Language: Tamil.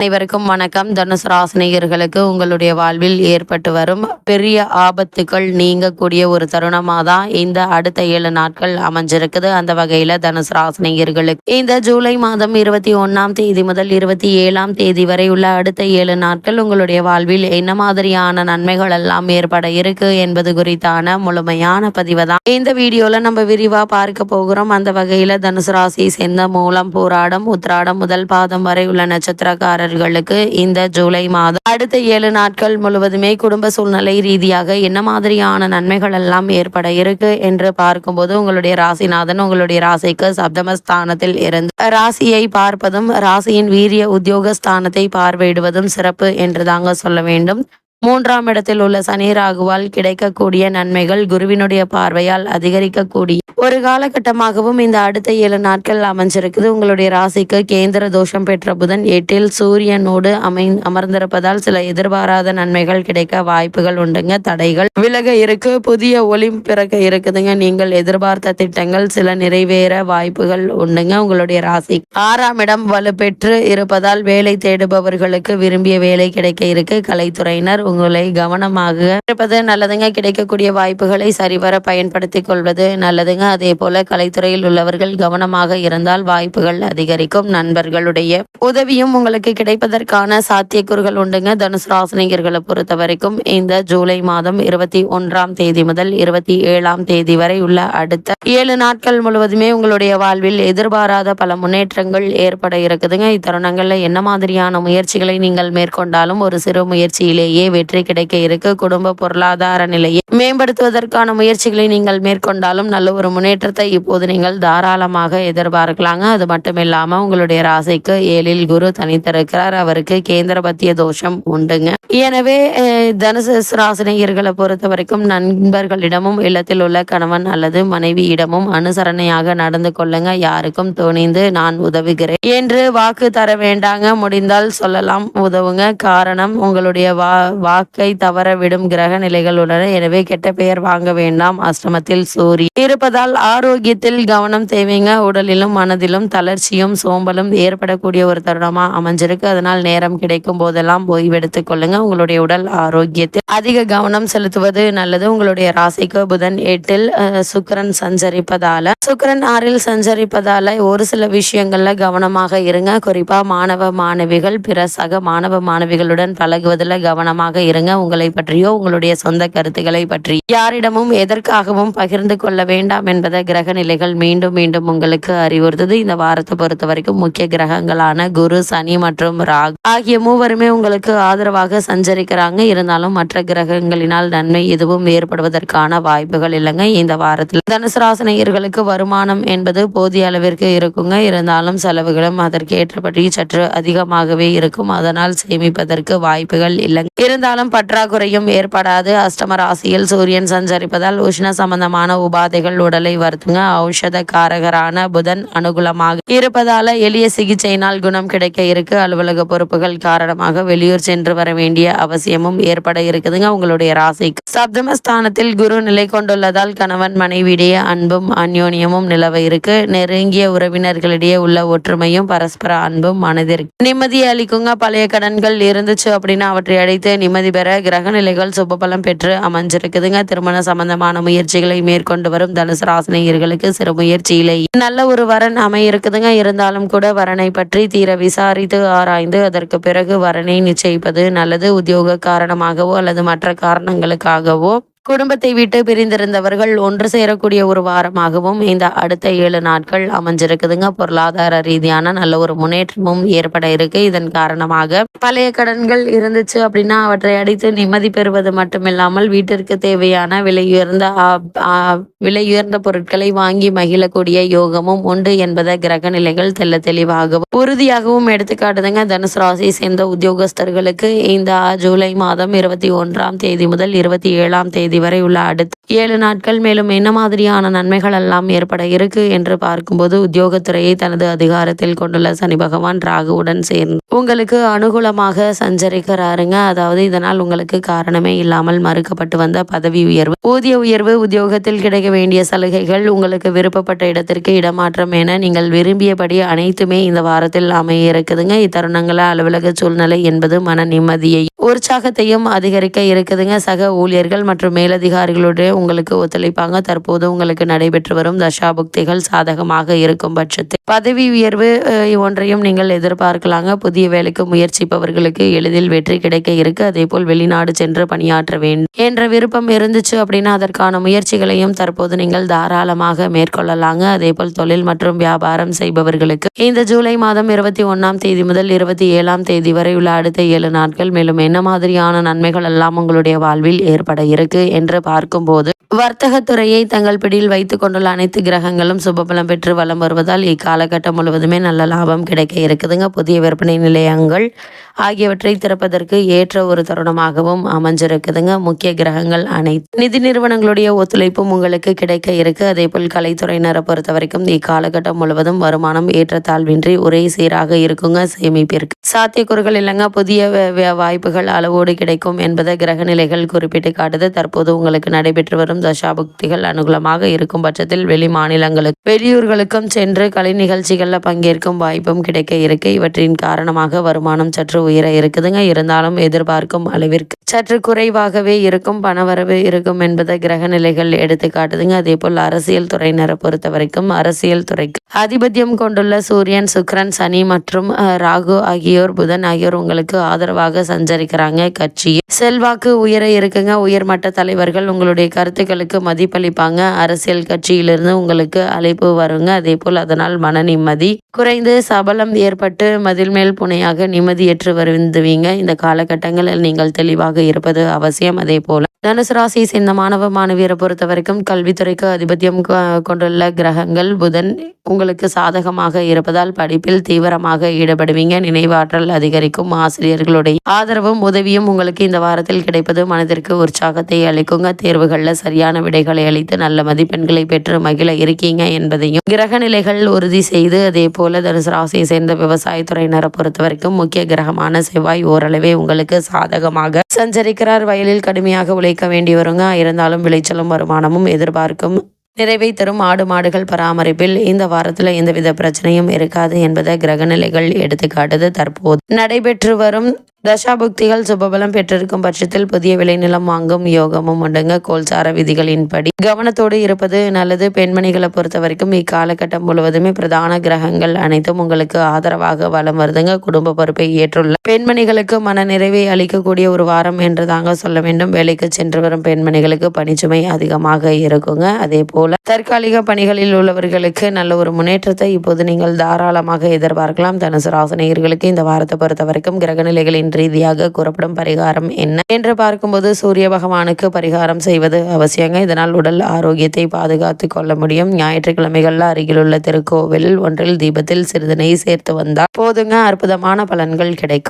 அனைவருக்கும் வணக்கம். தனுசு ராசினியர்களுக்கு உங்களுடைய வாழ்வில் ஏற்பட்டு வரும் பெரிய ஆபத்துக்கள் நீங்கக்கூடிய ஒரு தருணமாக தான் இந்த அடுத்த 7 நாட்கள் அமைஞ்சிருக்குது. அந்த வகையில தனுசு ராசினியர்களுக்கு இந்த ஜூலை மாதம் 21ஆம் தேதி முதல் 27ஆம் தேதி வரை உள்ள அடுத்த 7 நாட்கள் உங்களுடைய வாழ்வில் என்ன மாதிரியான நன்மைகள் எல்லாம் ஏற்பட இருக்கு என்பது குறித்தான முழுமையான பதிவை தான் இந்த வீடியோல நம்ம விரிவா பார்க்க போகிறோம். அந்த வகையில தனுசு ராசியை சேர்ந்த மூலம், பூராடம், உத்திராடம் முதல் பாதம் வரை உள்ள நட்சத்திரக்காரர்களுக்கு இந்த ஜூலை மாதம் அடுத்த 7 நாட்கள் முழுவதுமே குடும்ப சூழ்நிலை ரீதியாக என்ன மாதிரியான நன்மைகள் எல்லாம் ஏற்பட இருக்கு என்று பார்க்கும்போது, உங்களுடைய ராசிநாதன் உங்களுடைய ராசிக்கு சப்தமஸ்தானத்தில் இருந்து ராசியை பார்ப்பதும் ராசியின் வீரிய உத்தியோகஸ்தானத்தை பார்வையிடுவதும் சிறப்பு என்று தாங்க சொல்ல வேண்டும். 3ஆம் இடத்தில் உள்ள சனி ராகுவால் கிடைக்கக்கூடிய நன்மைகள் குருவினுடைய பார்வையால் அதிகரிக்கக்கூடிய ஒரு காலகட்டமாகவும் இந்த அடுத்த 7 நாட்கள் அமைஞ்சிருக்குது. உங்களுடைய ராசிக்கு கேந்திர தோஷம் பெற்ற புதன் 8இல் சூரியனோடு அமர்ந்திருப்பதால் சில எதிர்பாராத நன்மைகள் கிடைக்க வாய்ப்புகள் உண்டுங்க. தடைகள் விலக இருக்கு, புதிய ஒளி பிறக்க இருக்குதுங்க. நீங்கள் எதிர்பார்த்த திட்டங்கள் சில நிறைவேற வாய்ப்புகள் உண்டுங்க. உங்களுடைய ராசி 6ஆம் இடம் வலுப்பெற்று இருப்பதால் வேலை தேடுபவர்களுக்கு விரும்பிய வேலை கிடைக்க இருக்கு. கலைத்துறையினர் உங்களை கவனமாக இருப்பது நல்லதுங்க. கிடைக்கக்கூடிய வாய்ப்புகளை சரிவர பயன்படுத்திக் கொள்வது நல்லதுங்க. அதே போல கலைத்துறையில் உள்ளவர்கள் கவனமாக இருந்தால் வாய்ப்புகள் அதிகரிக்கும். நண்பர்களுடைய உதவியும் உங்களுக்கு கிடைப்பதற்கான சாத்தியக்கூறுகள் உண்டுங்க. தனுசு ராசினியர்களை பொறுத்த வரைக்கும் இந்த ஜூலை மாதம் 21ஆம் தேதி முதல் 27ஆம் தேதி வரை உள்ள அடுத்த 7 நாட்கள் முழுவதுமே உங்களுடைய வாழ்வில் எதிர்பாராத பல முன்னேற்றங்கள் ஏற்பட இருக்குதுங்க. இத்தருணங்கள்ல என்ன மாதிரியான முயற்சிகளை நீங்கள் மேற்கொண்டாலும் ஒரு சிறு முயற்சியிலேயே வெற்றி கிடைக்க இருக்கு. குடும்ப பொருளாதார நிலையை மேம்படுத்துவதற்கான முயற்சிகளை நீங்கள் மேற்கொண்டாலும் நல்ல ஒரு முன்னேற்றத்தை இப்போது நீங்கள் தாராளமாக எதிர்பார்க்கலாங்க. அது மட்டும் இல்லாம உங்களுடைய ராசிக்கு 7இல் குரு தனித்திருக்கிறார். அவருக்கு கேந்திரபத்திய தோஷம் உண்டுங்க. எனவே தனுசு ராசினியர்களை பொறுத்த வரைக்கும் நண்பர்களிடமும் இல்லத்தில் உள்ள கணவன் அல்லது மனைவியிடமும் அனுசரணையாக நடந்து கொள்ளுங்க. யாருக்கும் துணிந்து நான் உதவுகிறேன் என்று வாக்கு தர வேண்டாங்க. முடிந்தால் சொல்லலாம் உதவுங்க. காரணம், உங்களுடைய வாக்கை தவற விடும் கிரக நிலைகள் உள்ளன. எனவே கெட்ட பெயர் வாங்க வேண்டாம். அஷ்டமத்தில் சூரியன் இருப்பதால் ஆரோக்கியத்தில் கவனம் தேவைங்க. உடலிலும் மனதிலும் தளர்ச்சியும் சோம்பலும் ஏற்படக்கூடிய ஒரு தருணமா அமைஞ்சிருக்கு. அதனால் நேரம் கிடைக்கும் போதெல்லாம் ஓய்வெடுத்துக் கொள்ளுங்க. உங்களுடைய உடல் ஆரோக்கியத்தில் அதிக கவனம் செலுத்துவது நல்லது. உங்களுடைய ராசிக்கு புதன் 8இல் சுக்கிரன் சஞ்சரிப்பதால சுக்கிரன் 6இல் சஞ்சரிப்பதால ஒரு சில விஷயங்கள்ல கவனமாக இருங்க. குறிப்பா மாணவ மாணவிகள் பிற சக மாணவ மாணவிகளுடன் பழகுவதில் கவனமாக இருங்க. உங்களை பற்றியோ உங்களுடைய சொந்த கருத்துக்களை பற்றி யாரிடமும் எதற்காகவும் பகிர்ந்து கொள்ள வேண்டாம் என்பதை கிரக நிலைகள் மீண்டும் மீண்டும் உங்களுக்கு அறிவுறுத்தது. இந்த வாரத்தை பொறுத்த வரைக்கும் முக்கிய கிரகங்களான குரு, சனி மற்றும் ராகு ஆகிய மூவருமே உங்களுக்கு ஆதரவாக சஞ்சரிக்கிறாங்க. இருந்தாலும் மற்ற கிரகங்களினால் நன்மை எதுவும் ஏற்படுவதற்கான வாய்ப்புகள் இல்லைங்க. இந்த வாரத்தில் தனுசு ராசினியர்களுக்கு வருமானம் என்பது போதிய அளவிற்கு இருக்குங்க. இருந்தாலும் செலவுகளும் அதற்கு ஏற்றபடி சற்று அதிகமாகவே இருக்கும். அதனால் சேமிப்பதற்கு வாய்ப்புகள் இல்லைங்க. இருந்தாலும் பற்றாக்குறையும் ஏற்படாது. அஷ்டம ராசியில் சூரியன் சஞ்சரிப்பதால் உஷ்ண சம்பந்தமான உபாதைகள் உடலை வருத்துங்க. ஔஷத காரகரான புதன் அனுகூலமாக இருப்பதால எளிய சிகிச்சையினால் குணம் கிடைக்க இருக்கு. அலுவலக பொறுப்புகள் காரணமாக வெளியூர் சென்று வர வேண்டிய அவசியமும் ஏற்பட இருக்குதுங்க. உங்களுடைய ராசிக்கு சப்தமஸ்தானத்தில் குரு நிலை கொண்டுள்ளதால் கணவன் மனைவியிடையே அன்பும் அந்யோன்யமும் நிலவ இருக்கு. நெருங்கிய உறவினர்களிடையே உள்ள ஒற்றுமையும் பரஸ்பர அன்பும் மனதிற்கு நிம்மதியை அளிக்குங்க. பழைய கடன்கள் இருந்துச்சு அப்படின்னா அவற்றை அடைத்து நிம்மதி பெற கிரக நிலைகள் சுபபலம் பெற்று அமைஞ்சிருக்குதுங்க. திருமண சம்பந்தமான முயற்சிகளை மேற்கொண்டு வரும் தனுசு ராசினியர்களுக்கு சிறு முயற்சியிலே நல்ல ஒரு வரன் அமையிருக்குதுங்க. இருந்தாலும் கூட வரனை பற்றி தீர விசாரித்து ஆராய்ந்து அதற்கு பிறகு வரனை நிச்சயிப்பது நல்லது. உத்தியோக காரணமாகவோ அல்லது மற்ற காரணங்களுக்காகவோ குடும்பத்தை விட்டு பிரிந்திருந்தவர்கள் ஒன்று சேரக்கூடிய ஒரு வாரமாகவும் இந்த அடுத்த 7 நாட்கள் அமைஞ்சிருக்குதுங்க. பொருளாதார ரீதியான நல்ல ஒரு முன்னேற்றமும் ஏற்பட இருக்கு. இதன் காரணமாக பழைய கடன்கள் இருந்துச்சு அப்படின்னா அவற்றை அடித்து நிம்மதி பெறுவது மட்டுமில்லாமல் வீட்டிற்கு தேவையான விலையுயர்ந்த பொருட்களை வாங்கி மகிழக்கூடிய யோகமும் உண்டு என்பதை கிரக நிலைகள் தெளிவாகவும் உறுதியாகவும் எடுத்துக்காட்டுதுங்க. தனுசு ராசியை சேர்ந்த உத்தியோகஸ்தர்களுக்கு இந்த ஜூலை மாதம் 21ஆம் தேதி முதல் 27ஆம் தேதி வரை உள்ள அடுத்த 7 நாட்கள் மேலும் என்ன மாதிரியான நன்மைகள் எல்லாம் ஏற்பட இருக்கு என்று பார்க்கும்போது, உத்தியோகத்துறையை தனது அதிகாரத்தில் கொண்டுள்ள சனி பகவான் ராகுவுடன் சேர்ந்து உங்களுக்கு அனுகூலமாக சஞ்சரிக்கிறாருங்க. அதாவது இதனால் உங்களுக்கு காரணமே இல்லாமல் மறுக்கப்பட்டு வந்த பதவி உயர்வு, ஊதிய உயர்வு, உத்தியோகத்தில் கிடைக்க வேண்டிய சலுகைகள், உங்களுக்கு விருப்பப்பட்ட இடத்திற்கு இடமாற்றம் என நீங்கள் விரும்பியபடி அனைத்துமே இந்த வாரத்தில் அமைய இருக்குதுங்க. இத்தருணங்கள அலுவலக சூழ்நிலை என்பது மன நிம்மதியை உற்சாகத்தையும் அதிகரிக்க இருக்குதுங்க. சக ஊழியர்கள் மற்றும் மேலதிகாரிகளுடைய உங்களுக்கு ஒத்துழைப்பாங்க. தற்போது உங்களுக்கு நடைபெற்று வரும் தசாபுக்திகள் சாதகமாக இருக்கும் பட்சத்தில் பதவி உயர்வு ஒன்றையும் நீங்கள் எதிர்பார்க்கலாங்க. புதிய வேலைக்கு முயற்சிப்பவர்களுக்கு எளிதில் வெற்றி கிடைக்க இருக்கு. அதே போல் வெளிநாடு சென்று பணியாற்ற வேண்டும் என்ற விருப்பம் இருந்துச்சு அப்படின்னா அதற்கான முயற்சிகளையும் தற்போது நீங்கள் தாராளமாக மேற்கொள்ளலாங்க. அதே போல் தொழில் மற்றும் வியாபாரம் செய்பவர்களுக்கு இந்த ஜூலை மாதம் 21ஆம் தேதி முதல் 27ஆம் தேதி வரை உள்ள அடுத்த 7 நாட்கள் மேலும் என்ன மாதிரியான நன்மைகள் எல்லாம் உங்களுடைய வாழ்வில் ஏற்பட இருக்கு என்று பார்க்கும்போது, வர்த்தகத்துறையை தங்கள் பிடியில் வைத்துக் கொண்டுள்ள அனைத்து கிரகங்களும் சுபபலம் பெற்று வலம் வருவதால் இக்காலகட்டம் முழுவதுமே நல்ல லாபம் கிடைக்க இருக்குதுங்க. புதிய விற்பனை நிலையங்கள் ஆகியவற்றை திறப்பதற்கு ஏற்ற ஒரு தருணமாகவும் அமைஞ்சிருக்குதுங்க. முக்கிய கிரகங்கள் அனைத்து நிதி நிறுவனங்களுடைய ஒத்துழைப்பும் உங்களுக்கு கிடைக்க இருக்கு. அதே போல் கலைத்துறையினரை பொறுத்த வரைக்கும் இக்காலகட்டம் முழுவதும் வருமானம் ஏற்றத்தாழ்வின்றி ஒரே சீராக இருக்குங்க. சேமிப்பிற்கு சாத்தியக்கூறுகள் இல்லைங்க. புதிய வாய்ப்புகள் அளவோடு கிடைக்கும் என்பதை கிரக நிலைகள் குறிப்பிட்டு காட்டுது. தற்போது உங்களுக்கு நடைபெற்று வரும் தசாபுக்திகள் அனுகூலமாக இருக்கும் பட்சத்தில் வெளி மாநிலங்களுக்கு வெளியூர்களுக்கும் சென்று கலை நிகழ்ச்சிகளில் பங்கேற்கும் வாய்ப்பும் கிடைக்க இருக்கு. இவற்றின் காரணமாக வருமானம் சற்று உயர இருக்குதுங்க. இருந்தாலும் எதிர்பார்க்கும் அளவிற்கு சற்று குறைவாகவே இருக்கும் பணவரவு இருக்கும் என்பதை கிரக நிலைகள் எடுத்து காட்டுதுங்க. அதே போல் அரசியல் துறையினரை பொறுத்த வரைக்கும் அரசியல் துறைக்கு ஆதிபத்தியம் கொண்டுள்ள சூரியன், சுக்கிரன், சனி மற்றும் ராகு ஆகியோர், புதன் ஆகியோர் உங்களுக்கு ஆதரவாக சஞ்சரிக்கிறாங்க. கட்சி செல்வாக்கு உயர இருக்குங்க. உயர்மட்ட தலைவர்கள் உங்களுடைய கருத்துக்களுக்கு மதிப்பளிப்பாங்க. அரசியல் கட்சியிலிருந்து உங்களுக்கு அழைப்பு வருங்க. அதே போல் அதனால் மன நிம்மதி குறைந்து சபலம் ஏற்பட்டு மதில் மேல் புனையாக நிம்மதியற்று வருந்துவீங்க. இந்த காலகட்டங்களில் நீங்கள் தெளிவாக இருப்பது அவசியம். அதே போல தனுசு ராசி சேர்ந்த மாணவ மாணவியரை பொறுத்த வரைக்கும் கல்வித்துறைக்கு ஆதிபத்தியம் கொண்டுள்ள கிரகங்கள் புதன் உங்களுக்கு சாதகமாக இருப்பதால் படிப்பில் தீவிரமாக ஈடுபடுவீங்க. நினைவாற்றல் அதிகரிக்கும். ஆசிரியர்களுடைய ஆதரவும் உதவியும் உங்களுக்கு இந்த வாரத்தில் கிடைப்பது மனதிற்கு உற்சாகத்தை அளிக்குங்க. தேர்வுகளில் சரியான விடைகளை அளித்து நல்ல மதிப்பெண்களை பெற்று மகிழ இருக்கீங்க என்பதையும் கிரக நிலைகள் உறுதி செய்து, அதே போல தனுசு ராசியை சேர்ந்த விவசாயத்துறையினரை பொறுத்த வரைக்கும் முக்கிய கிரகமான செவ்வாய் ஓரளவே உங்களுக்கு சாதகமாக சஞ்சரிக்கிறார். வயலில் கடுமையாக உழைக்க வேண்டி வருங்க. இருந்தாலும் விளைச்சலும் வருமானமும் எதிர்பார்க்கும் நிறைவை தரும் ஆடு மாடுகள் பராமரிப்பில் இந்த வாரத்தில் எந்தவித பிரச்சனையும் இருக்காது என்பதை கிரகநிலைகள் எடுத்துக்காட்டுது. தற்போது நடைபெற்று வரும் தசாபுக்திகள் சுபபலம் பெற்றிருக்கும் பட்சத்தில் புதிய விளைநிலம் வாங்கும் யோகமும் உண்டுங்க. கோல்சார விதிகளின்படி கவனத்தோடு இருப்பது நல்லது. பெண்மணிகளை பொறுத்த வரைக்கும் இக்காலகட்டம் முழுவதுமே பிரதான கிரகங்கள் அனைத்தும் உங்களுக்கு ஆதரவாக வலம் வருதுங்க. குடும்ப பொறுப்பை ஏற்றுள்ள பெண்மணிகளுக்கு மன நிறைவை அளிக்கக்கூடிய ஒரு வாரம் என்று தாங்க சொல்ல வேண்டும். வேலைக்கு சென்று வரும் பெண்மணிகளுக்கு பணிச்சுமை அதிகமாக இருக்குங்க. அதே போல தற்காலிக பணிகளில் உள்ளவர்களுக்கு நல்ல ஒரு முன்னேற்றத்தை இப்போது நீங்கள் தாராளமாக எதிர்பார்க்கலாம். தனுசு ராசினியர்களுக்கு இந்த வாரத்தை பொறுத்த வரைக்கும் கிரகநிலைகளின் ரீதியாக கூறப்படும் பரிகாரம் என்ன என்று பார்க்கும்போது, சூரிய பகவானுக்கு பரிகாரம் செய்வது அவசியங்க. இதனால் உடல் ஆரோக்கியத்தை பாதுகாத்து கொள்ள முடியும். ஞாயிற்றுக்கிழமைகள்ல அருகிலுள்ள திருக்கோவில் ஒன்றில் தீபத்தில் சிறிது நெய் சேர்த்து வந்தால் போதுங்க, அற்புதமான பலன்கள் கிடைக்கும்.